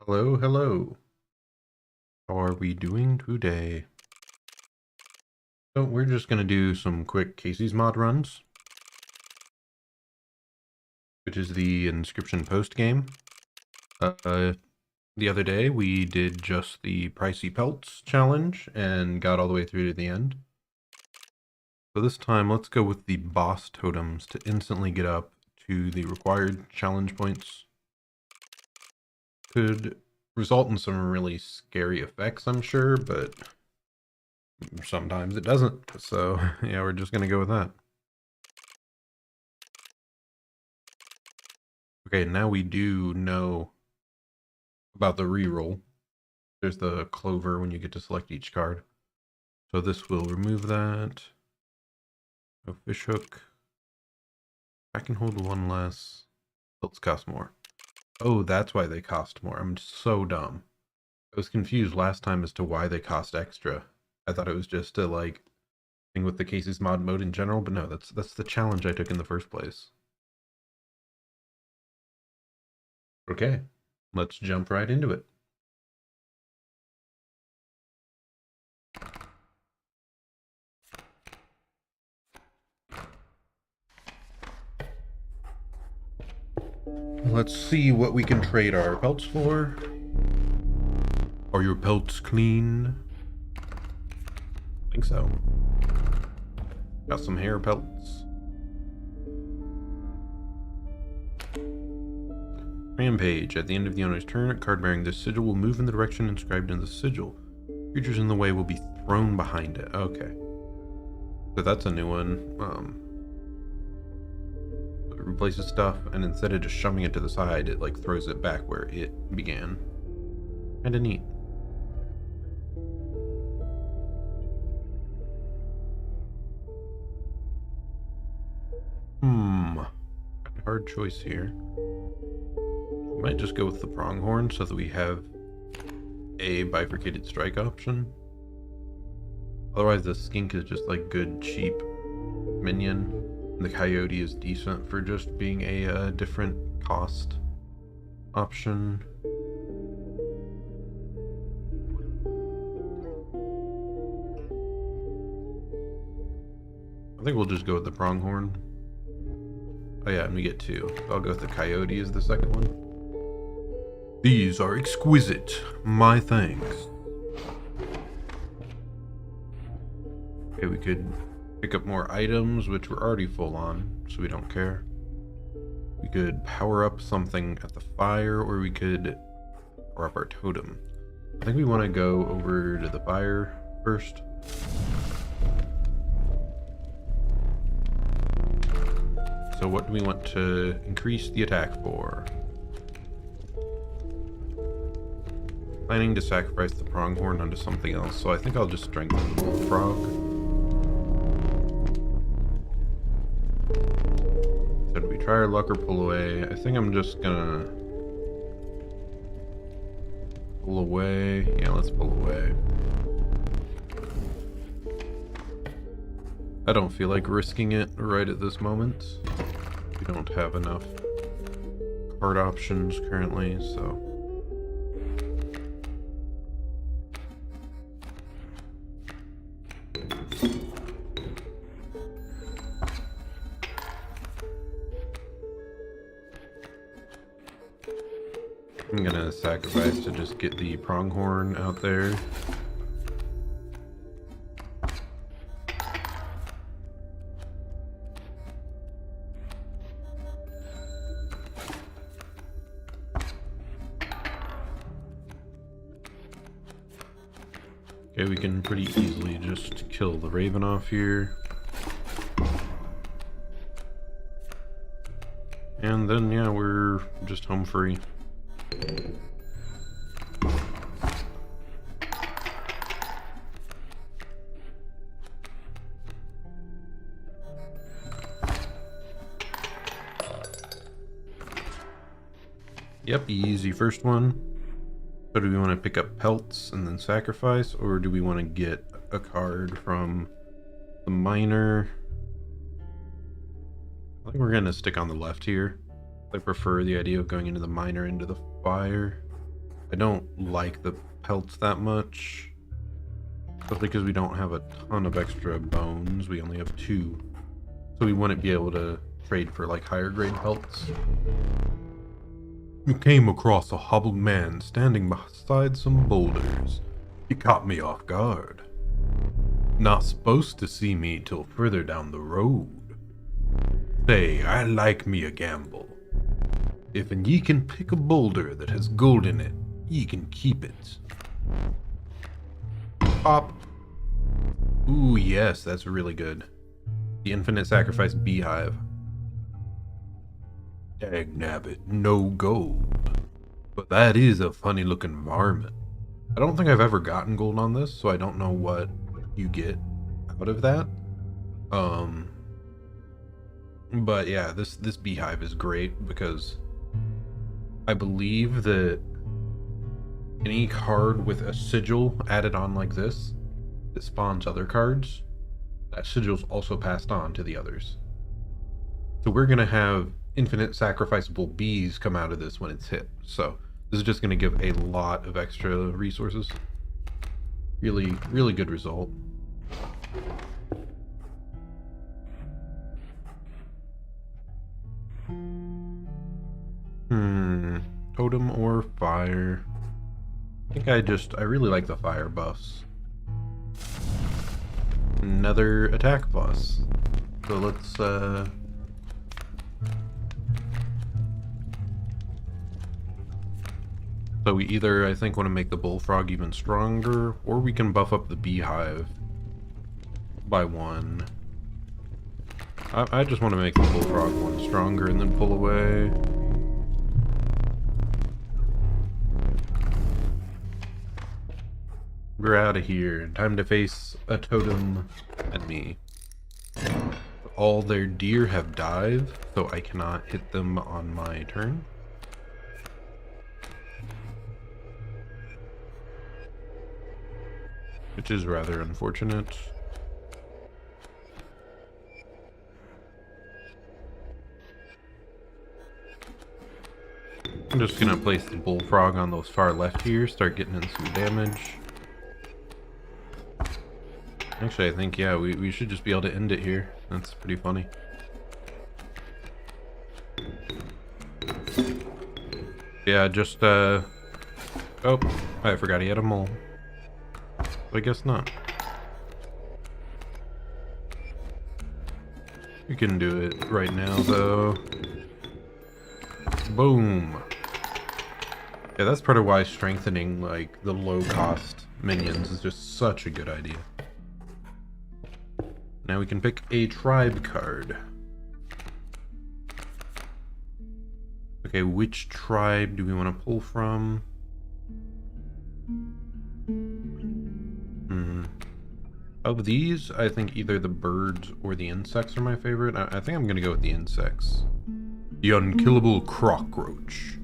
Hello, hello. How are we doing today? So we're just going to do some quick Kaycee's mod runs, which is the Inscryption post game. The other day we did just the pricey pelts challenge and got all the way through to the end. So this time let's go with the boss totems to instantly get up to the required challenge points. Could result in some really scary effects, I'm sure, but sometimes it doesn't. So yeah, we're just going to go with that. Okay, now we do know about the reroll. There's the clover when you get to select each card. So this will remove that. No fish hook. I can hold one less. Belts cost more. Oh, that's why they cost more. I'm so dumb. I was confused last time as to why they cost extra. I thought it was just a thing with the Kaycee's mod mode in general, but no, that's the challenge I took in the first place. Okay, let's jump right into it. Let's see what we can trade our pelts for. Are your pelts clean? I think so. Got some hair pelts. Rampage. At the end of the owner's turn, a card bearing this sigil will move in the direction inscribed in the sigil. Creatures in the way will be thrown behind it. Okay. So that's a new one. It replaces stuff, and instead of just shoving it to the side, it throws it back where it began. Kinda neat. Hard choice here. We might just go with the pronghorn so that we have a bifurcated strike option. Otherwise the skink is just good cheap minion. And the coyote is decent for just being a different cost option. I think we'll just go with the pronghorn. Oh yeah, and we get two. So I'll go with the coyote as the second one. These are exquisite. My thanks. Okay, we could pick up more items, which we're already full on, so we don't care. We could power up something at the fire, or we could power up our totem. I think we want to go over to the fire first. So what do we want to increase the attack for? Planning to sacrifice the pronghorn onto something else, so I think I'll just strengthen the bullfrog. So do we try our luck or pull away? I think I'm just gonna pull away. Yeah, let's pull away. I don't feel like risking it right at this moment. We don't have enough card options currently, so. I'm gonna sacrifice to just get the pronghorn out there. Okay, we can pretty easily just kill the raven off here. And then, yeah, we're just home free. Yep, easy first one. So do we want to pick up pelts and then sacrifice, or do we want to get a card from the miner? I think we're going to stick on the left here. I prefer the idea of going into the miner into the fire. I don't like the pelts that much. Especially because we don't have a ton of extra bones. We only have 2. So we wouldn't be able to trade for like higher grade pelts. You came across a hobbled man standing beside some boulders. He caught me off guard. Not supposed to see me till further down the road. Say, I like me a gamble. If ye can pick a boulder that has gold in it, ye can keep it. Pop. Ooh, yes, that's really good. The infinite sacrifice beehive. Dagnabbit, no gold. But that is a funny looking varmint. I don't think I've ever gotten gold on this, so I don't know what you get out of that. But yeah, this beehive is great because I believe that any card with a sigil added on like this that spawns other cards, that sigil's also passed on to the others. So we're gonna have infinite sacrificable bees come out of this when it's hit. So this is just gonna give a lot of extra resources. Really, really good result. Totem or fire? I think I really like the fire buffs. Another attack boss. So let's so we either, I think, want to make the bullfrog even stronger, or we can buff up the beehive by 1. I just want to make the bullfrog 1 stronger and then pull away. We're out of here. Time to face a totem and me. All their deer have dive, so I cannot hit them on my turn. Which is rather unfortunate. I'm just gonna place the bullfrog on those far left here, start getting in some damage. Actually, I think, yeah, we should just be able to end it here. That's pretty funny. Yeah, just, oh, I forgot he had a mole. I guess not. You can do it right now, though. Boom. Yeah, that's part of why strengthening, like, the low-cost minions is just such a good idea. Now we can pick a tribe card. Okay, which tribe do we want to pull from? Of these, I think either the birds or the insects are my favorite. I think I'm going to go with the insects. The unkillable cockroach.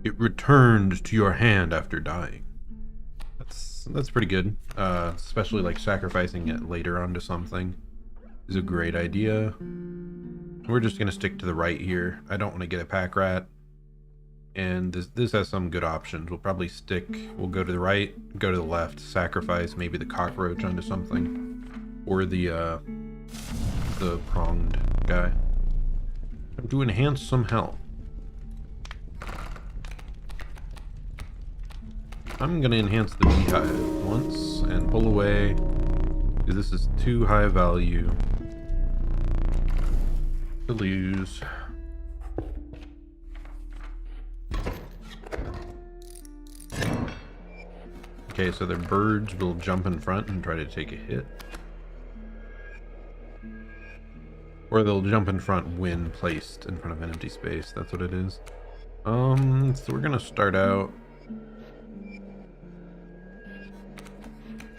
It returned to your hand after dying. That's pretty good. Especially like sacrificing it later onto something is a great idea. We're just going to stick to the right here. I don't want to get a pack rat. And this has some good options. We'll probably we'll go to the right, go to the left, sacrifice maybe the cockroach onto something. Or the pronged guy. To enhance some health. I'm going to enhance the beehive once and pull away, because this is too high value to lose. Okay, so their birds will jump in front and try to take a hit. Or they'll jump in front when placed in front of an empty space. That's what it is. So we're gonna start out.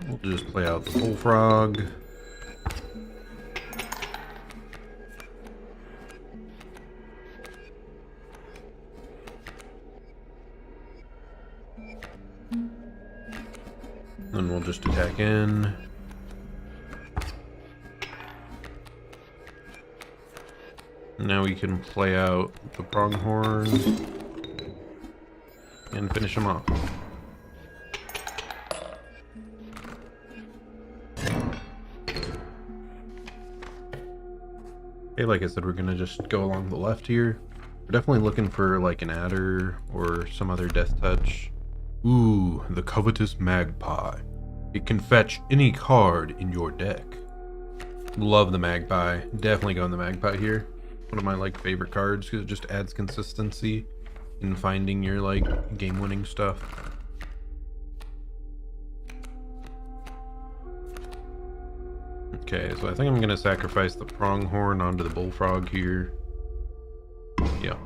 We'll just play out the bullfrog. Then we'll just attack in. Now we can play out the pronghorn and finish him off. Okay, like I said, we're gonna just go along the left here. We're definitely looking for like an adder or some other death touch. Ooh, the covetous magpie. It can fetch any card in your deck. Love the magpie. Definitely go in the magpie here. One of my like favorite cards because it just adds consistency in finding your like game-winning stuff. Okay, so I think I'm gonna sacrifice the pronghorn onto the bullfrog here. Yeah.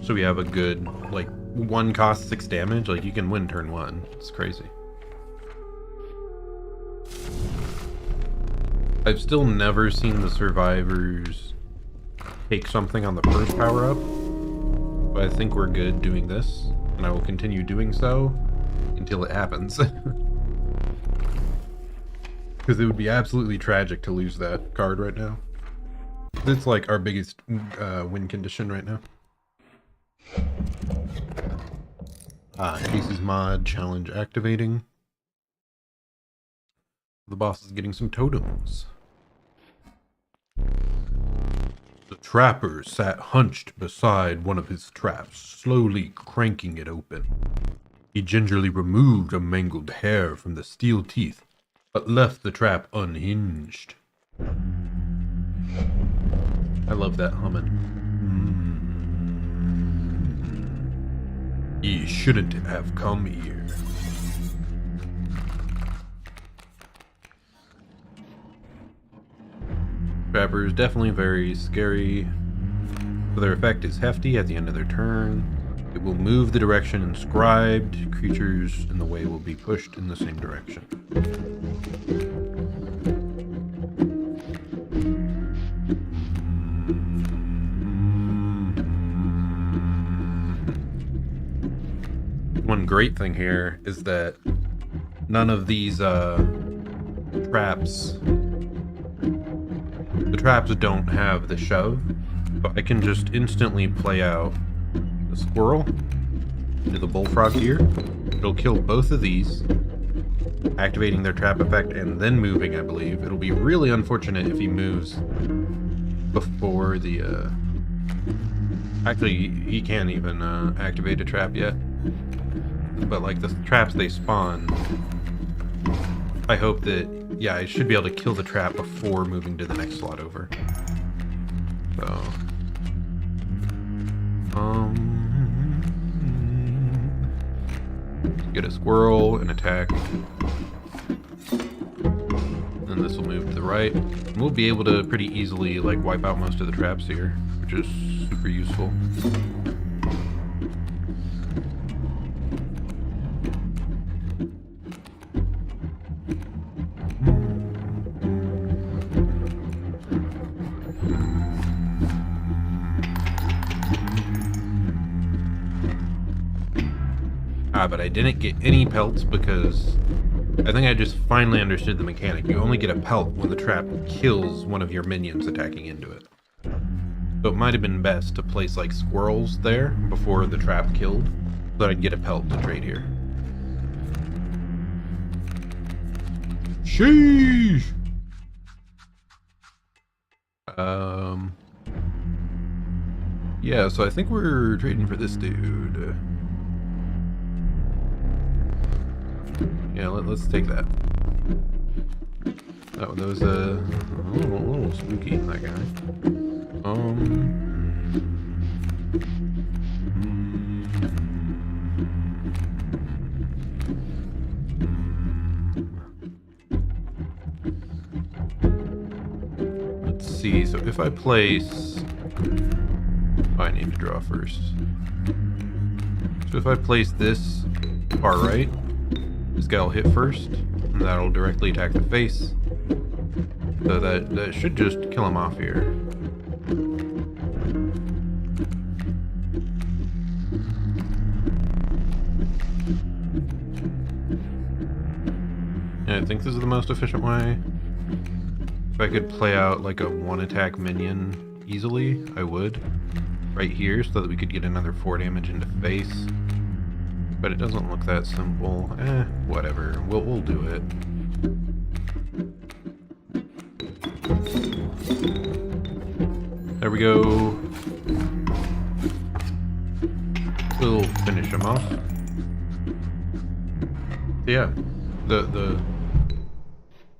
So we have a good, like, 1 cost 6 damage. Like, you can win turn 1. It's crazy. I've still never seen the survivors take something on the first power-up. But I think we're good doing this. And I will continue doing so until it happens. Because it would be absolutely tragic to lose that card right now. It's like our biggest win condition right now. Kaycee's mod challenge activating. The boss is getting some totems. The trapper sat hunched beside one of his traps, slowly cranking it open. He gingerly removed a mangled hair from the steel teeth, but left the trap unhinged. I love that humming. Ye shouldn't have come here. Trapper is definitely very scary. So their effect is hefty at the end of their turn. It will move the direction inscribed. Creatures in the way will be pushed in the same direction. One great thing here is that none of these traps, the traps don't have the shove, so I can just instantly play out the squirrel to the bullfrog here. It'll kill both of these, activating their trap effect and then moving, I believe. It'll be really unfortunate if he moves before the actually he can't even activate a trap yet. But like the traps they spawn, I hope that, yeah, I should be able to kill the trap before moving to the next slot over. So, get a squirrel and attack. And this will move to the right. And we'll be able to pretty easily like wipe out most of the traps here, which is super useful. But I didn't get any pelts because I think I just finally understood the mechanic. You only get a pelt when the trap kills one of your minions attacking into it. So it might have been best to place like squirrels there before the trap killed, so that I'd get a pelt to trade here. Sheesh! Yeah, so I think we're trading for this dude. Yeah, let's take that. That was a little spooky, that guy. Let's see, so if I place... Oh, I need to draw first. So if I place this far right, this guy will hit first, and that'll directly attack the face. So that should just kill him off here. And I think this is the most efficient way. If I could play out like a 1-attack minion easily, I would. Right here, so that we could get another 4 damage into face. But it doesn't look that simple. Whatever. We'll do it. we go. We'll finish him off. Yeah, the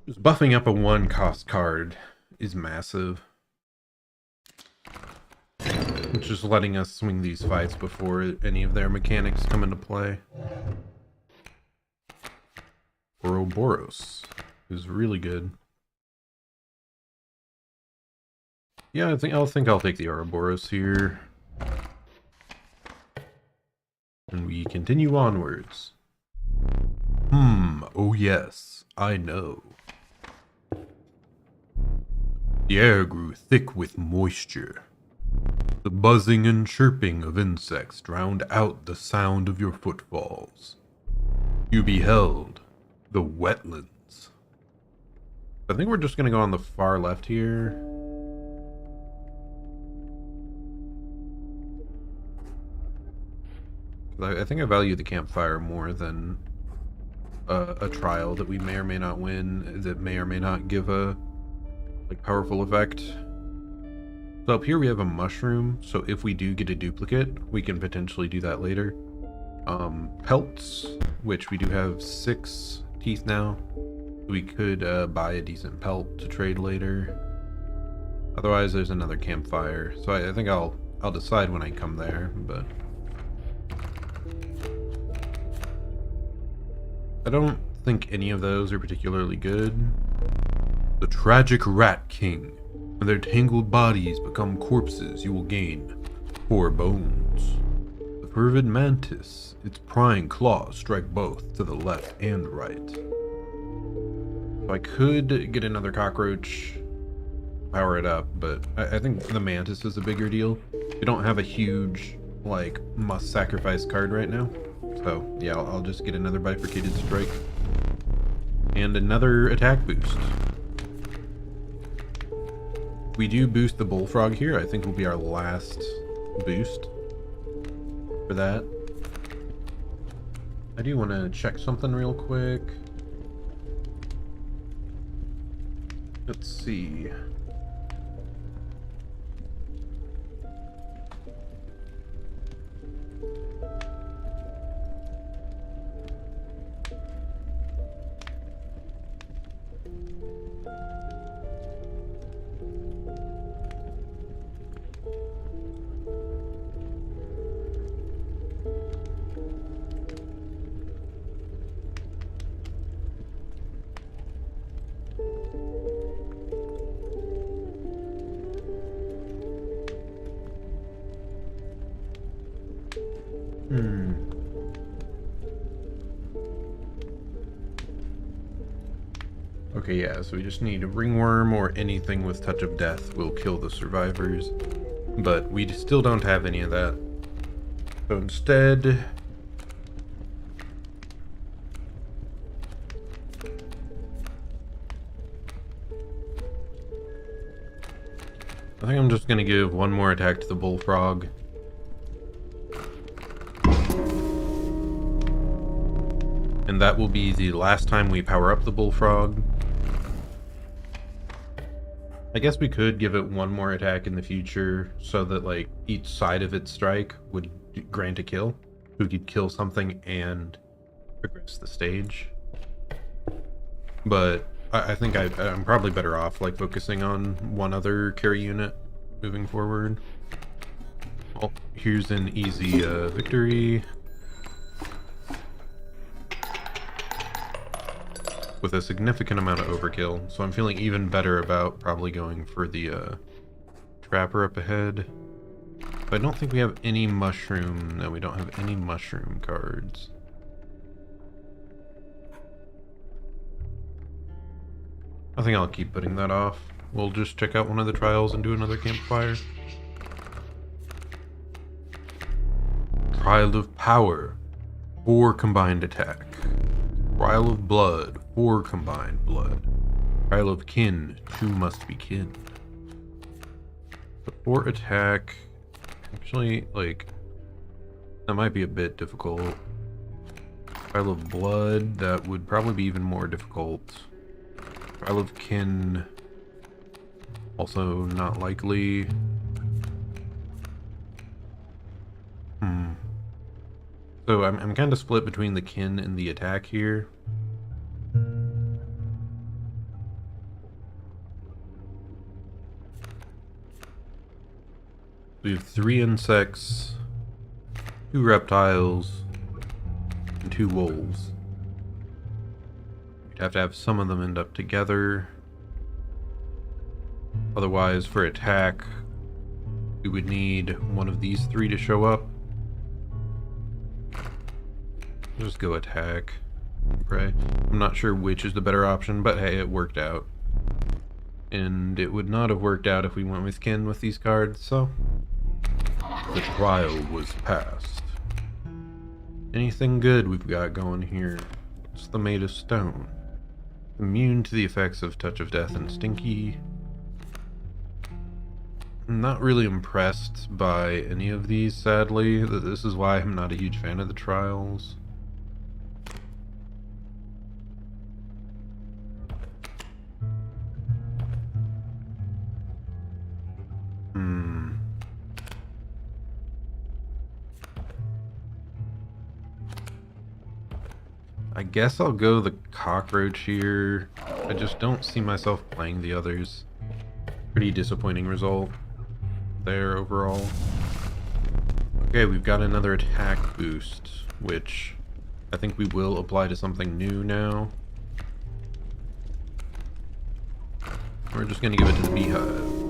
just buffing up a 1-cost card is massive. It's just letting us swing these fights before any of their mechanics come into play. Ouroboros is really good. Yeah, I think I'll take the Ouroboros here. And we continue onwards. Oh yes, I know. The air grew thick with moisture. The buzzing and chirping of insects drowned out the sound of your footfalls. You beheld the wetlands. I think we're just gonna go on the far left here. I think I value the campfire more than a trial that we may or may not win, that may or may not give a powerful effect. So up here we have a mushroom, so if we do get a duplicate, we can potentially do that later. Pelts, which we do have 6 teeth now. We could buy a decent pelt to trade later. Otherwise, there's another campfire. So I think I'll decide when I come there, but I don't think any of those are particularly good. The tragic Rat King. When their tangled bodies become corpses, you will gain 4 bones. The Pervid Mantis. Its prying claws strike both to the left and right. So I could get another cockroach, power it up, but I think the Mantis is a bigger deal. We don't have a huge, must-sacrifice card right now. So, yeah, I'll just get another bifurcated strike. And another attack boost. We do boost the bullfrog here. I think will be our last boost for that. I do want to check something real quick. Let's see. Okay, yeah, so we just need a ringworm or anything with touch of death will kill the survivors. But we still don't have any of that. So instead, I think I'm just gonna give one more attack to the bullfrog. And that will be the last time we power up the bullfrog. I guess we could give it one more attack in the future so that each side of its strike would grant a kill. We could kill something and progress the stage. But I think I'm probably better off focusing on one other carry unit moving forward. Well, here's an easy victory. With a significant amount of overkill, so I'm feeling even better about probably going for the trapper up ahead. But I don't think we have any mushroom. No, we don't have any mushroom cards. I think I'll keep putting that off. We'll just check out one of the trials and do another campfire. Trial of Power, 4 combined attack. Trial of Blood, 4 combined blood. Trial of Kin, 2 must be kin. The 4 attack, actually, that might be a bit difficult. Trial of Blood, that would probably be even more difficult. Trial of Kin, also not likely. So I'm kind of split between the kin and the attack here. We have 3 insects, 2 reptiles, and 2 wolves. We'd have to have some of them end up together. Otherwise, for attack, we would need one of these 3 to show up. Just go attack. Pray. I'm not sure which is the better option, but hey, it worked out. And it would not have worked out if we went with kin with these cards, so the trial was passed. Anything good we've got going here? What's the Maid of Stone? Immune to the effects of Touch of Death and Stinky. I'm not really impressed by any of these, sadly. This is why I'm not a huge fan of the trials. I guess I'll go the cockroach here. I just don't see myself playing the others. Pretty disappointing result there overall. Okay, we've got another attack boost, which I think we will apply to something new now. We're just gonna give it to the beehive.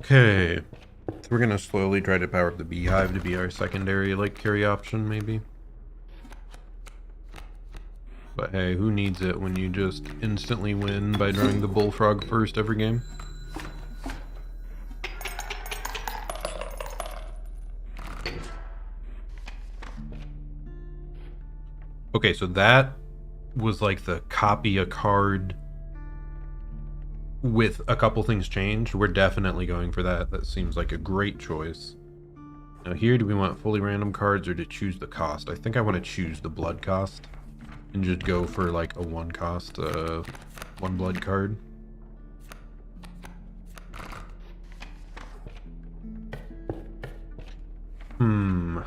Okay, so we're gonna slowly try to power up the beehive to be our secondary, like, carry option, maybe. But hey, who needs it when you just instantly win by drawing the bullfrog first every game? Okay, so that was like the copy a card with a couple things changed. We're definitely going for that. That seems like a great choice. Now here, do we want fully random cards or to choose the cost? I think I want to choose the blood cost and just go for like a 1 cost, 1 blood card. You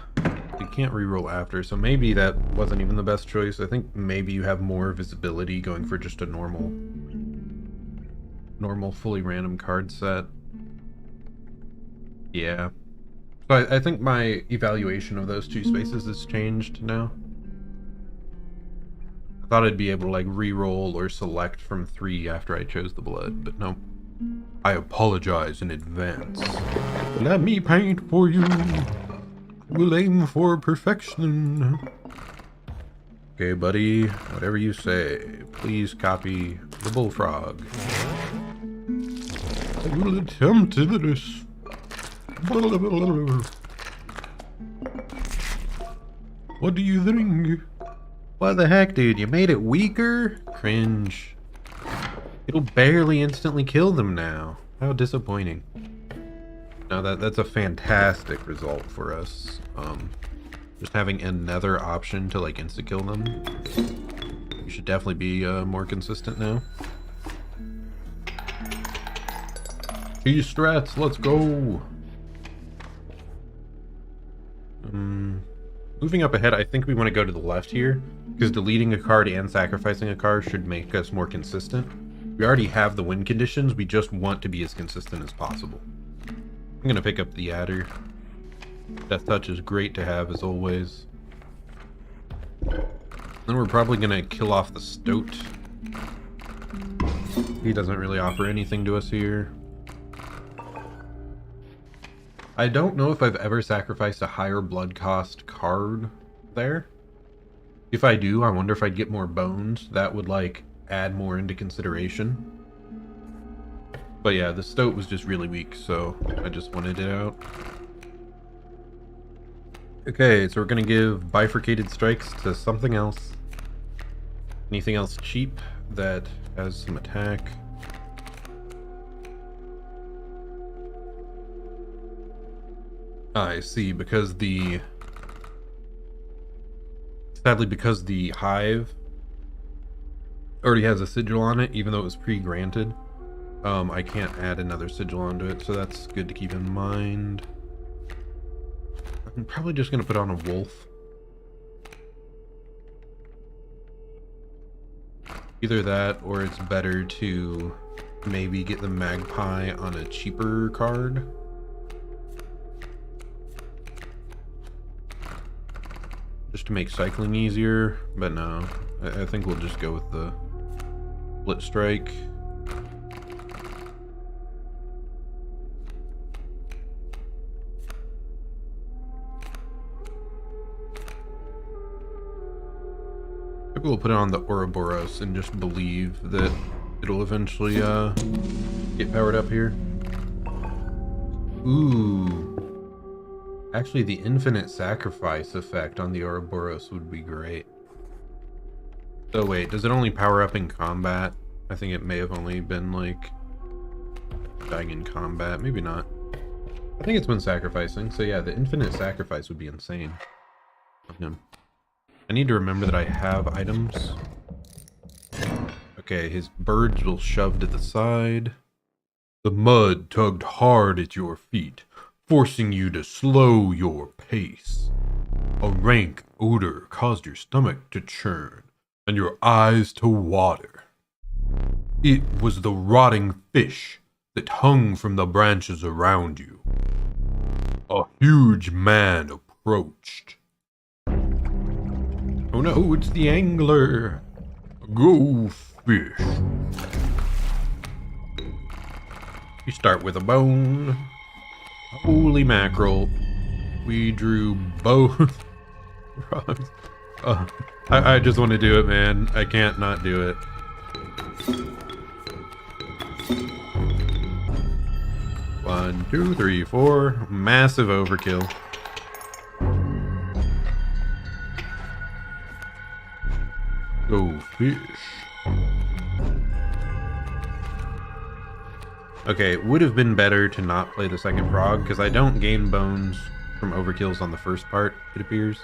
can't reroll after, so maybe that wasn't even the best choice. I think maybe you have more visibility going for just a normal fully random card set. Yeah. So I think my evaluation of those 2 spaces has changed now. I thought I'd be able to like re-roll or select from 3 after I chose the blood, but no. I apologize in advance. Let me paint for you. We'll aim for perfection. Okay, buddy, whatever you say. Please copy the bullfrog. I will attempt this. What do you think? What the heck, dude? You made it weaker? Cringe. It'll barely instantly kill them now. How disappointing. No, that's a fantastic result for us. Just having another option to like insta-kill them. You should definitely be more consistent now. Cheese strats, let's go! Moving up ahead, I think we want to go to the left here, because deleting a card and sacrificing a card should make us more consistent. We already have the win conditions, we just want to be as consistent as possible. I'm gonna pick up the adder. Death Touch is great to have, as always. Then we're probably gonna kill off the Stoat. He doesn't really offer anything to us here. I don't know if I've ever sacrificed a higher blood cost card there. If I do, I wonder if I'd get more bones. That would, like, add more into consideration. But yeah, the Stoat was just really weak, so I just wanted it out. Okay, so we're gonna give bifurcated strikes to something else. Anything else cheap that has some attack? I see, because sadly, because the hive already has a sigil on it, even though it was pre-granted, I can't add another sigil onto it, so that's good to keep in mind. I'm probably just going to put on a wolf. Either that, or it's better to maybe get the magpie on a cheaper card. Just to make cycling easier, but no. I think we'll just go with the split strike. Maybe we'll put it on the Ouroboros and just believe that it'll eventually get powered up here. Ooh. Actually, the infinite sacrifice effect on the Ouroboros would be great. So wait, does it only power up in combat? I think it may have only been like dying in combat. Maybe not. I think it's when sacrificing. So yeah, the infinite sacrifice would be insane. I need to remember that I have items. Okay, his birds will shove to the side. The mud tugged hard at your feet, forcing you to slow your pace. A rank odor caused your stomach to churn and your eyes to water. It was the rotting fish that hung from the branches around you. A huge man approached. Oh no, it's the angler. Go fish. You start with a bone. Holy mackerel. We drew both frogs. I just want to do it, man. I can't not do it. One, two, three, four. Massive overkill. Go fish. Okay, it would have been better to not play the second frog, because I don't gain bones from overkills on the first part, it appears.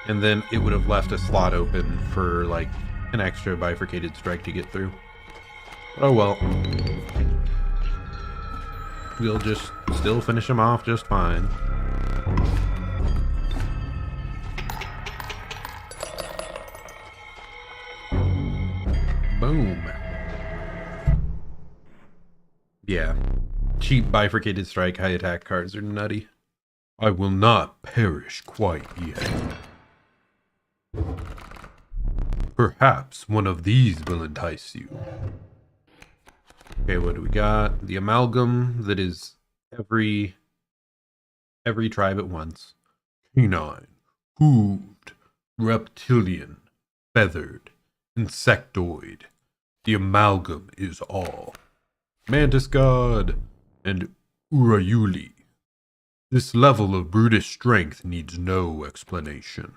And then it would have left a slot open for, like, an extra bifurcated strike to get through. But oh well. We'll just still finish him off just fine. Boom. Yeah. Cheap bifurcated strike high attack cards are nutty. I will not perish quite yet. Perhaps one of these will entice you. Okay, what do we got? The amalgam that is every tribe at once. Canine, hooved, reptilian, feathered, insectoid. The amalgam is all. Mantis God and Urayuli. This level of brutish strength needs no explanation.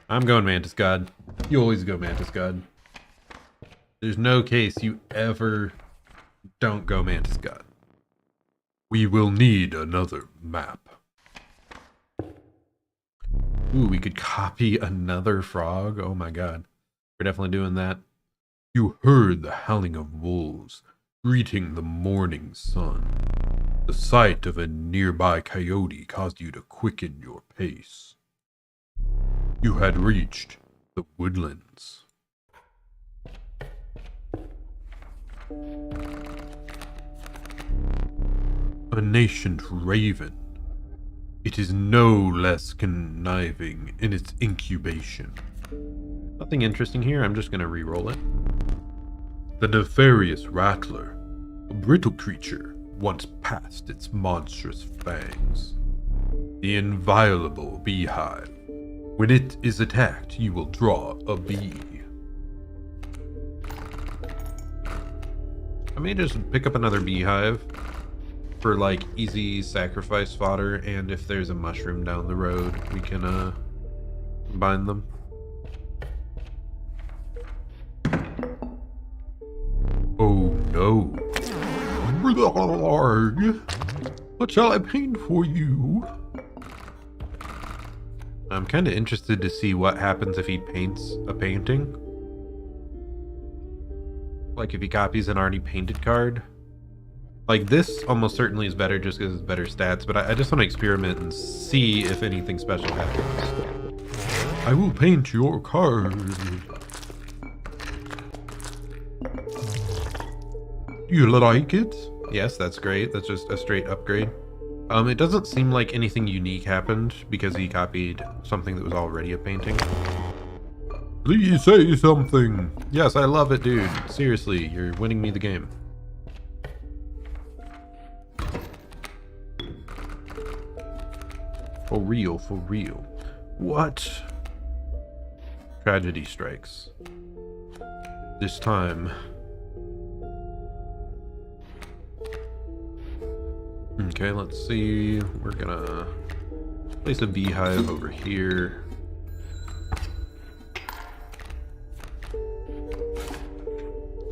I'm going Mantis God. You always go Mantis God. There's no case you ever don't go Mantis God. We will need another map. Ooh, we could copy another frog. Oh my god. We're definitely doing that. You heard the howling of wolves, greeting the morning sun. The sight of a nearby coyote caused you to quicken your pace. You had reached the woodlands. A nascent raven. It is no less conniving in its incubation. Nothing interesting here, I'm just gonna re-roll it. The nefarious rattler, a brittle creature once past its monstrous fangs. The inviolable beehive. When it is attacked, you will draw a bee. I may just pick up another beehive for like easy sacrifice fodder, and if there's a mushroom down the road, we can combine them. Oh no. What shall I paint for you? I'm kind of interested to see what happens if he paints a painting. Like if he copies an already painted card. Like this almost certainly is better just because it's better stats, but I just want to experiment and see if anything special happens. I will paint your card. You like it? Yes, that's great. That's just a straight upgrade. It doesn't seem like anything unique happened because he copied something that was already a painting. Please say something. Yes, I love it, dude. Seriously, you're winning me the game. For real, for real. What? Tragedy strikes. This time. Okay, let's see. We're gonna place a beehive over here.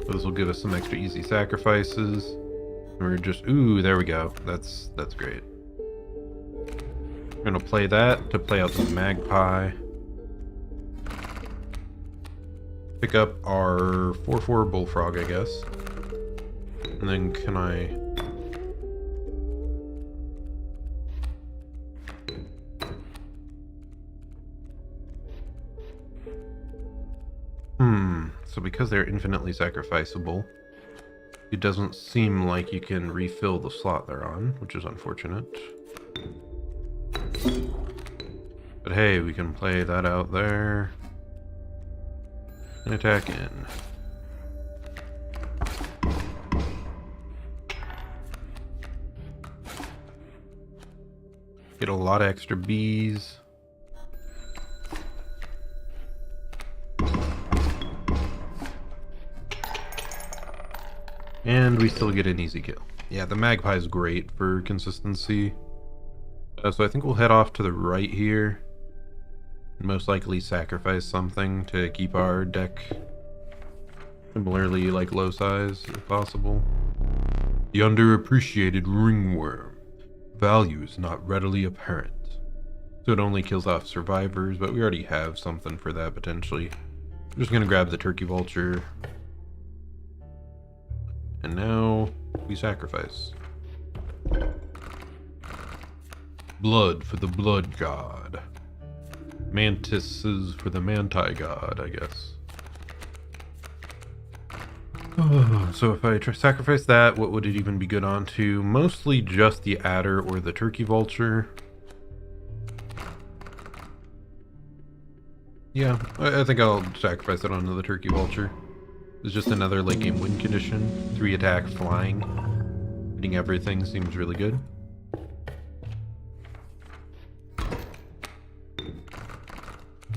This will give us some extra easy sacrifices. We're just, ooh, there we go. That's great. We're gonna play that to play out the magpie. Pick up our 4/4 bullfrog, I guess. And then can I... So because they're infinitely sacrificable, it doesn't seem like you can refill the slot they're on, which is unfortunate. But hey, we can play that out there. And attack in. Get a lot of extra bees. And we still get an easy kill. Yeah, the magpie is great for consistency. So I think we'll head off to the right here. Most likely sacrifice something to keep our deck similarly like low size if possible. The underappreciated ringworm. Value is not readily apparent. So it only kills off survivors, but we already have something for that potentially. I'm just gonna grab the turkey vulture. And now we sacrifice. Blood for the blood god. Mantises for the manti god, I guess. So if I sacrifice that, what would it even be good onto? Mostly just the adder or the turkey vulture. Yeah, I think I'll sacrifice it onto the turkey vulture. It's just another late game win condition. 3 attack flying. Hitting everything seems really good.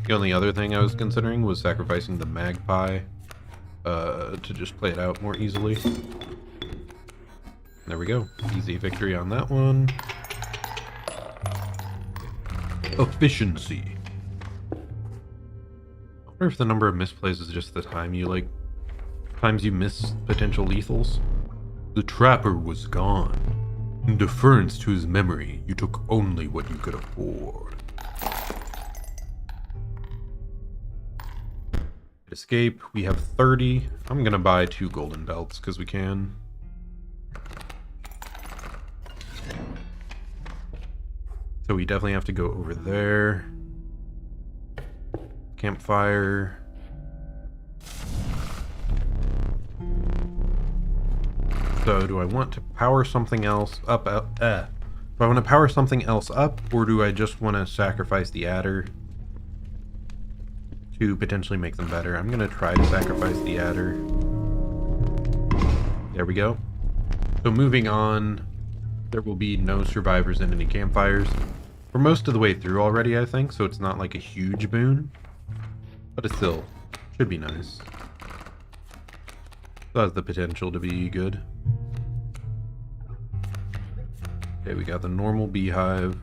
The only other thing I was considering was sacrificing the magpie to just play it out more easily. There we go. Easy victory on that one. Efficiency. I wonder if the number of misplays is just the time you times you miss potential lethals. The trapper was gone. In deference to his memory, you took only what you could afford. Escape. We have 30. I'm gonna buy 2 golden belts because we can. So we definitely have to go over there. Campfire. So do I want to power something else up? Do I want to power something else up, or do I just want to sacrifice the adder to potentially make them better? I'm going to try to sacrifice the adder. There we go. So moving on, there will be no survivors in any campfires. We're most of the way through already, I think, so it's not like a huge boon. But it still should be nice. It has the potential to be good. Okay, we got the normal beehive.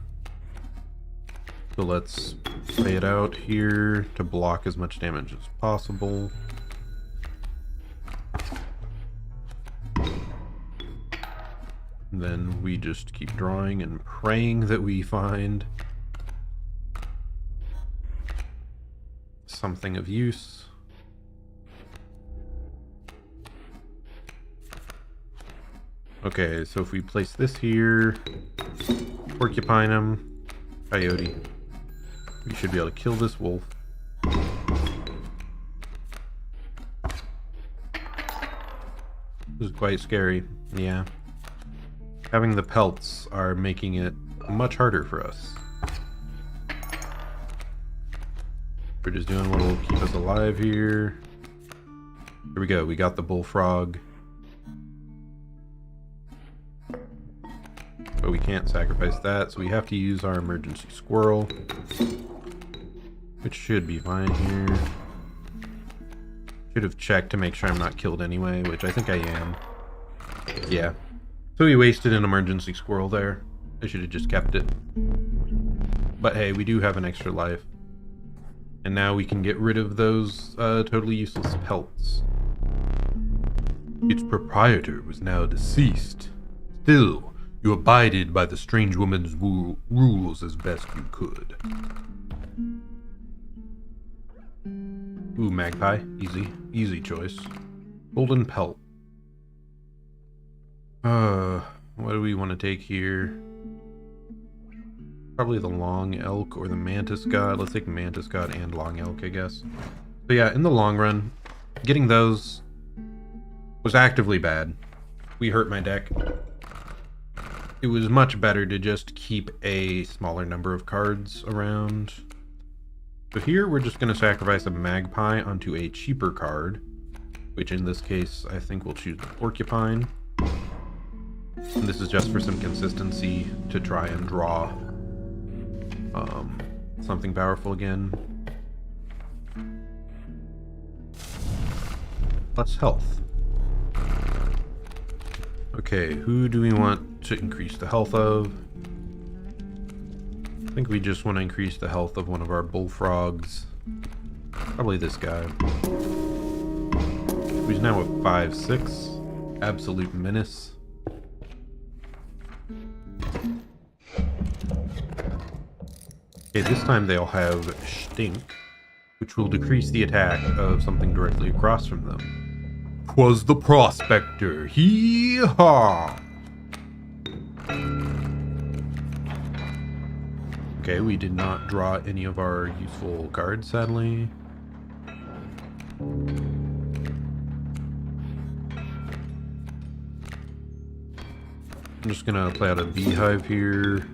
So let's play it out here to block as much damage as possible. And then we just keep drawing and praying that we find something of use. Okay, so if we place this here, porcupine him, coyote, we should be able to kill this wolf. This is quite scary, yeah. Having the pelts are making it much harder for us. We're just doing what will keep us alive here. Here we go, we got the bullfrog. But we can't sacrifice that, so we have to use our emergency squirrel. Which should be fine here. Should have checked to make sure I'm not killed anyway, which I think I am. Yeah. So we wasted an emergency squirrel there. I should have just kept it. But hey, we do have an extra life. And now we can get rid of those totally useless pelts. Its proprietor was now deceased. Still, you abided by the strange woman's rules as best you could. Ooh, magpie. Easy. Easy choice. Golden pelt. What do we want to take here? Probably the long elk or the mantis god. Let's take mantis god and long elk, I guess. But yeah, in the long run, getting those was actively bad. We hurt my deck. It was much better to just keep a smaller number of cards around. So here we're just going to sacrifice a magpie onto a cheaper card, which in this case I think we'll choose the porcupine. And this is just for some consistency to try and draw something powerful again. Plus health. Okay, who do we want to increase the health of? I think we just want to increase the health of one of our bullfrogs. Probably this guy. He's now a 5/6. Absolute menace. Okay, this time they'll have stink, which will decrease the attack of something directly across from them. 'Twas the prospector. Hee-haw! Okay, we did not draw any of our useful cards, sadly. I'm just gonna play out a beehive here.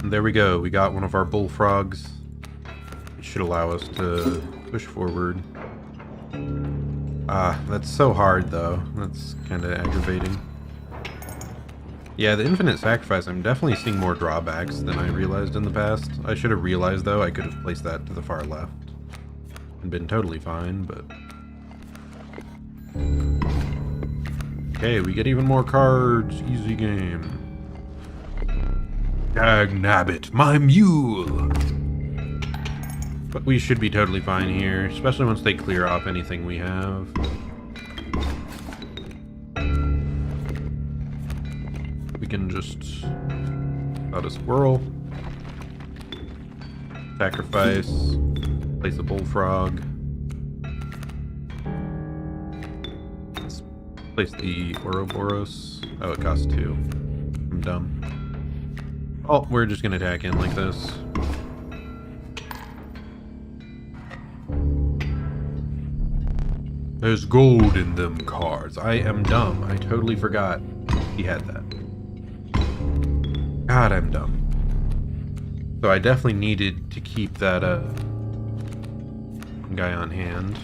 And there we go, we got one of our bullfrogs. It should allow us to push forward. That's so hard though. That's kind of aggravating. Yeah, the infinite sacrifice, I'm definitely seeing more drawbacks than I realized in the past. I should have realized though, I could have placed that to the far left and been totally fine, but... Okay, we get even more cards. Easy game. Dagnabbit, my mule! But we should be totally fine here, especially once they clear off anything we have. We can just out a squirrel, sacrifice, place a bullfrog, let's place the Ouroboros. Oh, it costs 2. I'm dumb. Oh, we're just gonna attack in like this. There's gold in them cards. I am dumb. I totally forgot he had that. God, I'm dumb. So I definitely needed to keep that guy on hand.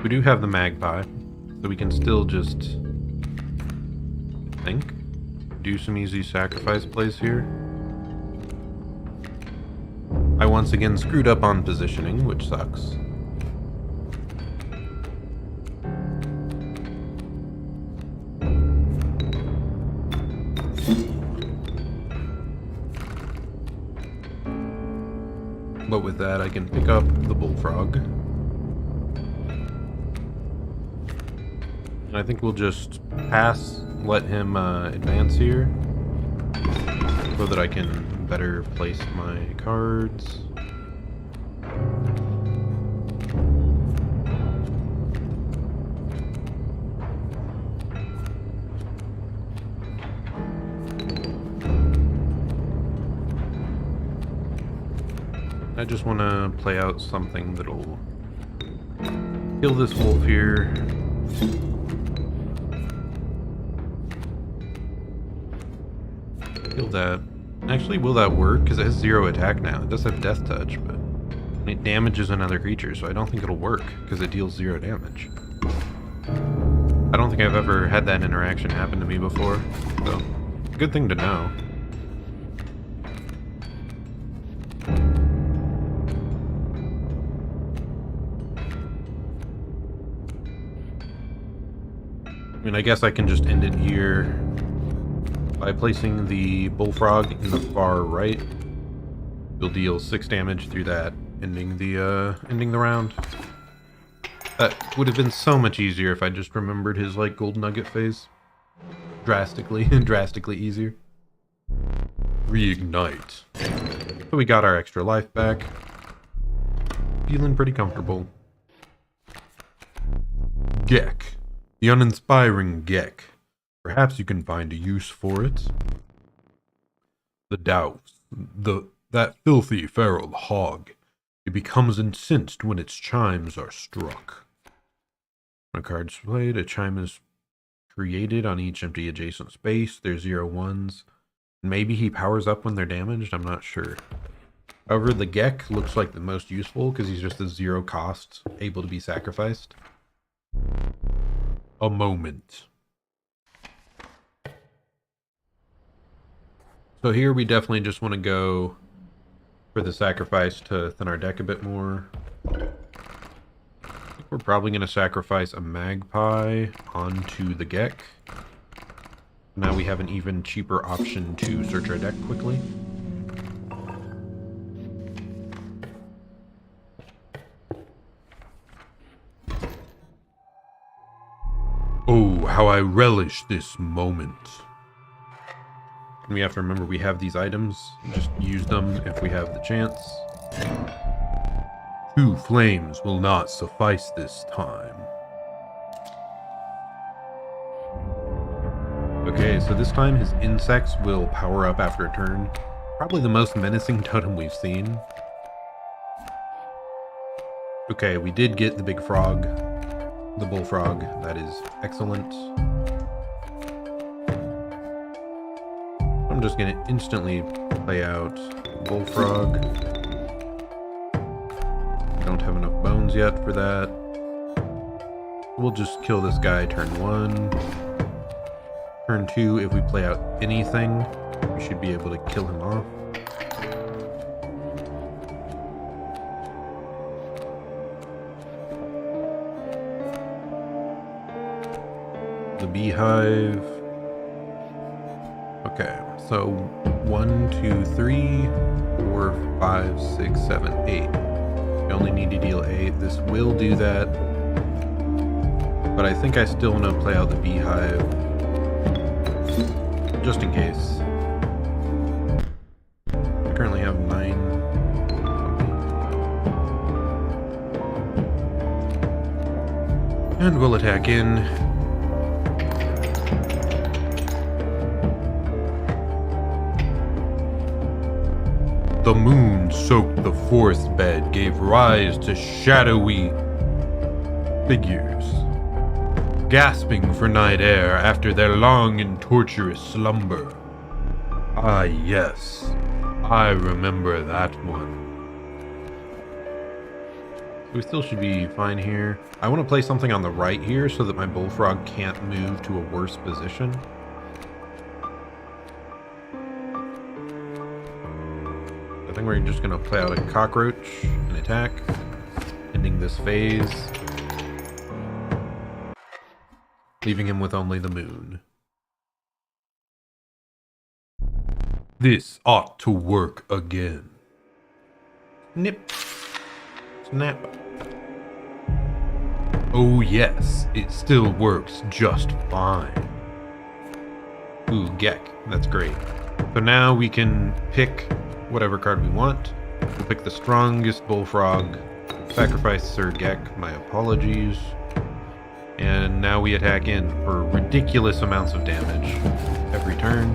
We do have the magpie, so we can still just do some easy sacrifice plays here. I once again screwed up on positioning, which sucks. But with that, I can pick up the bullfrog. And I think we'll just pass let him advance here so that I can better place my cards. I just want to play out something that'll kill this wolf here. Kill that. Actually, will that work? Because it has 0 attack now. It does have death touch, but it damages another creature, so I don't think it'll work because it deals 0 damage. I don't think I've ever had that interaction happen to me before, so good thing to know. I mean, I guess I can just end it here by placing the bullfrog in the far right. You'll deal 6 damage through that, ending the round. That would have been so much easier if I just remembered his like gold nugget phase. Drastically easier. Reignite. So we got our extra life back. Feeling pretty comfortable. Gek. The uninspiring Gek. Perhaps you can find a use for it. The Douse. That filthy feral hog. It becomes incensed when its chimes are struck. When a card's played, a chime is created on each empty adjacent space. There's 0 ones. Maybe he powers up when they're damaged, I'm not sure. However, the Gek looks like the most useful because he's just a 0 cost, able to be sacrificed. A moment. So here we definitely just want to go for the sacrifice to thin our deck a bit more. I think we're probably going to sacrifice a magpie onto the Gek. Now we have an even cheaper option to search our deck quickly. Oh, how I relish this moment. We have to remember we have these items. Just use them if we have the chance. 2 flames will not suffice this time. Okay, so this time his insects will power up after a turn. Probably the most menacing totem we've seen. Okay, we did get the big frog. The bullfrog. That is excellent. I'm just going to instantly play out bullfrog. I don't have enough bones yet for that. We'll just kill this guy turn 1. Turn 2, if we play out anything, we should be able to kill him off. The beehive. Okay, so 1, 2, 3, 4, 5, 6, 7, 8. You only need to deal 8. This will do that. But I think I still want to play out the beehive. Just in case. I currently have 9. And we'll attack in. The moon soaked the forest bed, gave rise to shadowy figures, gasping for night air after their long and torturous slumber. Ah yes, I remember that one. We still should be fine here. I want to play something on the right here so that my bullfrog can't move to a worse position. I think we're just going to play out a cockroach and attack, ending this phase, leaving him with only the moon. This ought to work again. Snip. Snap. Oh yes, it still works just fine. Ooh, Gek. That's great. So now we can pick whatever card we want. We'll pick the strongest Bullfrog. Sacrifice Sir Gek. My apologies. And now we attack in for ridiculous amounts of damage every turn.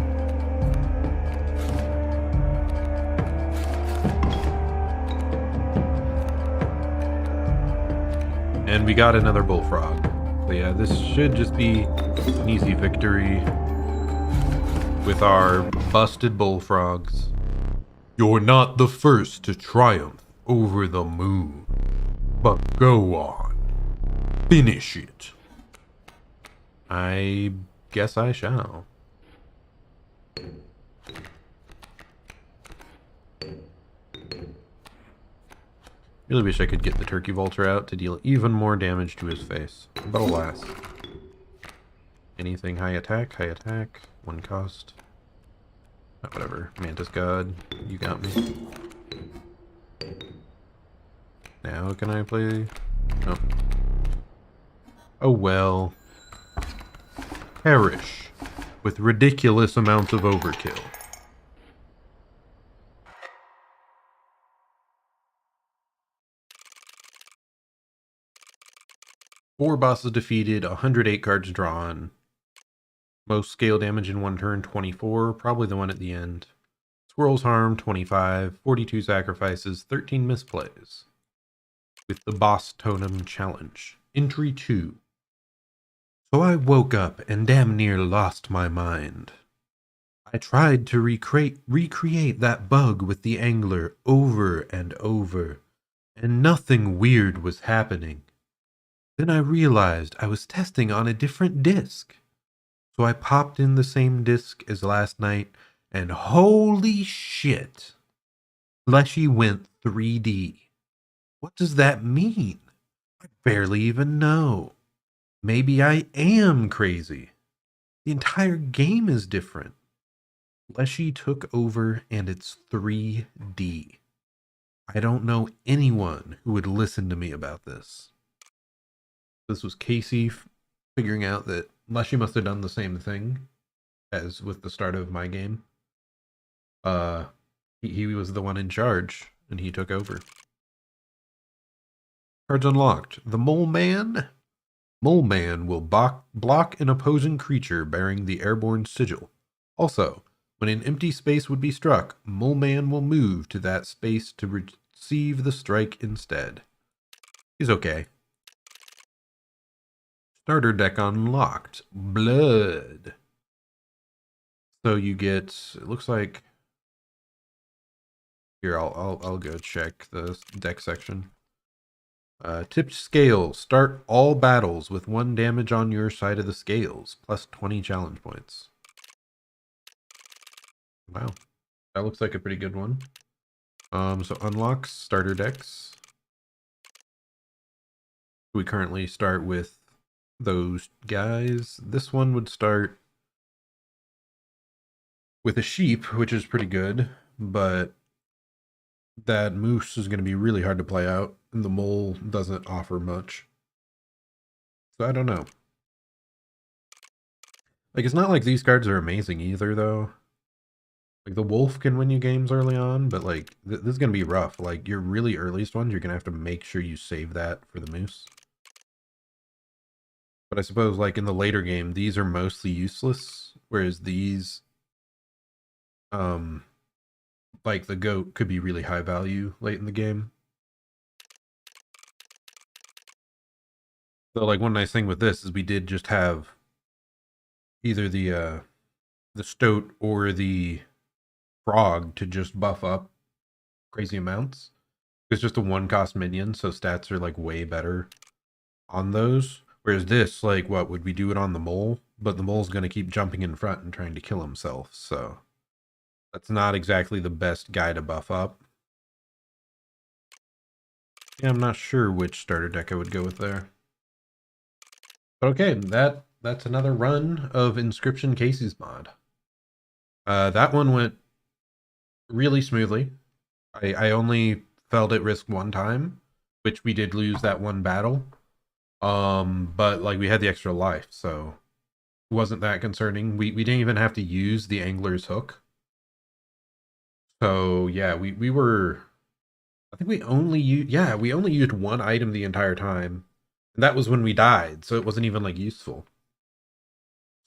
And we got another Bullfrog. So yeah, this should just be an easy victory with our busted Bullfrogs. You're not the first to triumph over the moon, but go on. Finish it. I guess I shall. Really wish I could get the Turkey Vulture out to deal even more damage to his face. But alas. Anything high attack, 1 cost. Oh, whatever. Mantis God, you got me. Now can I play? No. Oh well. Perish with ridiculous amounts of overkill. Four bosses defeated, 108 cards drawn. Most scale damage in one turn, 24. Probably the one at the end. Squirrels harm, 25. 42 sacrifices, 13 misplays. With the boss totem challenge. Entry 2. So I woke up and damn near lost my mind. I tried to recreate that bug with the angler over and over, and nothing weird was happening. Then I realized I was testing on a different disc. So I popped in the same disc as last night, and holy shit, Fleshy went 3D. What does that mean? I barely even know. Maybe I am crazy. The entire game is different. Fleshy took over and it's 3D. I don't know anyone who would listen to me about this. This was Kaycee figuring out that Leshy must have done the same thing as with the start of my game. He was the one in charge, and he took over. Cards unlocked. The Mole Man. Mole Man will block an opposing creature bearing the airborne sigil. Also, when an empty space would be struck, Mole Man will move to that space to receive the strike instead. He's okay. Starter deck unlocked. Blood. So you get, it looks like, here I'll go check the deck section. Tipped scales. Start all battles with 1 damage on your side of the scales, plus 20 challenge points. Wow, that looks like a pretty good one. So unlocks starter decks. We currently start with those guys. This one would start with a sheep, which is pretty good, but that moose is going to be really hard to play out, and the mole doesn't offer much. So I don't know. Like, it's not like these cards are amazing either, though. Like, the wolf can win you games early on, but, like, this is going to be rough. Like, your really earliest ones, you're going to have to make sure you save that for the moose. But I suppose, like, in the later game, these are mostly useless, whereas these, like, the goat could be really high value late in the game. So, like, one nice thing with this is we did just have either the stoat or the frog to just buff up crazy amounts. It's just a 1-cost minion, so stats are, like, way better on those. Whereas this, like, what, would we do it on the mole? But the mole's going to keep jumping in front and trying to kill himself, so that's not exactly the best guy to buff up. Yeah, I'm not sure which starter deck I would go with there. But okay, that's another run of Inscryption Kaycee's mod. That one went really smoothly. I only felt at risk 1 time, which we did lose that 1 battle. But like we had the extra life, so wasn't that concerning. We didn't even have to use the angler's hook. So yeah, we were. I think we only used we only used one item the entire time, and that was when we died. So it wasn't even like useful.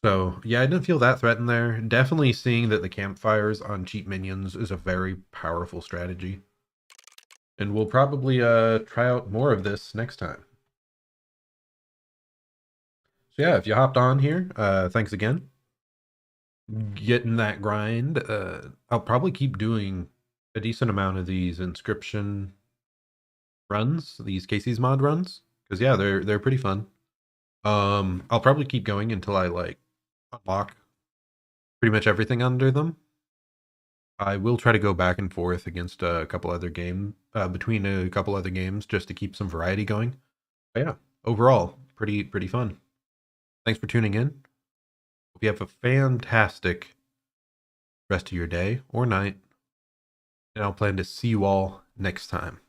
So yeah, I didn't feel that threatened there. Definitely seeing that the campfires on cheap minions is a very powerful strategy. And we'll probably try out more of this next time. So yeah, if you hopped on here, thanks again. Getting that grind. I'll probably keep doing a decent amount of these Inscryption runs, these Kaycee's mod runs. Because yeah, they're pretty fun. I'll probably keep going until I like unlock pretty much everything under them. I will try to go back and forth against a couple other between a couple other games just to keep some variety going. But yeah, overall, pretty fun. Thanks for tuning in. Hope you have a fantastic rest of your day or night. And I'll plan to see you all next time.